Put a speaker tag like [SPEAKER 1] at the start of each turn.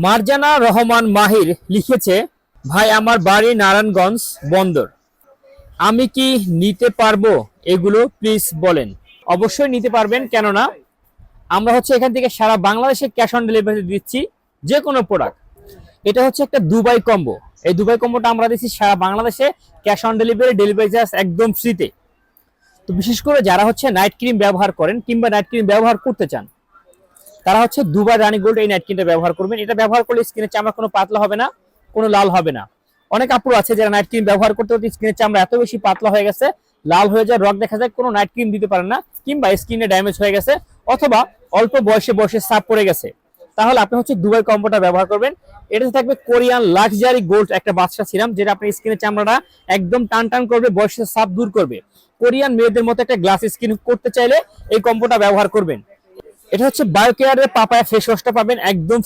[SPEAKER 1] মারজানা রহমান মাহির লিখেছে, ভাই আমার বাড়ি নারায়ণগঞ্জ বন্দর, আমি কি নিতে পারবো এগুলো, প্লিজ বলেন। অবশ্যই নিতে পারবেন, কেননা আমরা এখান থেকে সারা বাংলাদেশে ক্যাশ অন ডেলিভারি দিচ্ছি যে কোনো প্রোডাক্ট। এটা একটা দুবাই কম্বো। এই দুবাই কম্বোটা আমরা দিচ্ছি সারা বাংলাদেশে cash on delivery, delivery charge একদম ফ্রিতে। তো বিশেষ করে যারা নাইট ক্রিম ব্যবহার করেন কিংবা নাইট ক্রিম ব্যবহার করতে চান, তারা দুবাই রানী গোল্ড এই নাইট ক্রিমটা ব্যবহার করবেন। এটা ব্যবহার করলে স্কিনের চামড়া কোনো পাতলা হবে না, কোনো লাল হবে না। অনেক আপুর আছে যারা নাইট ক্রিম ব্যবহার করতে করতে স্কিনের চামড়া এত বেশি পাতলা হয়ে গেছে, লাল হয়ে যায়, রগ দেখা যায়, কোনো নাইট ক্রিম দিতে পারেন না, কিংবা স্কিনে ড্যামেজ হয়ে গেছে, অথবা অল্প বয়সে বয়সে ছাপ পড়ে গেছে। তাহলে আপনি দুবাই কম্বোটা ব্যবহার করবেন। এটাতে থাকবে কোরিয়ান লাক্সারি গোল্ড একটা বাদশা সিরাম, যেটা আপনার স্কিনের চামড়াটা একদম টান টান করবে, বয়সের ছাপ দূর করবে। কোরিয়ান মেয়েদের মতো একটা গ্লাস স্কিন করতে চাইলে এই কম্বোটা ব্যবহার করবেন। এটা বায়োকেয়ারের পাপায়া ফেস ওয়াশটা পাবেন একদম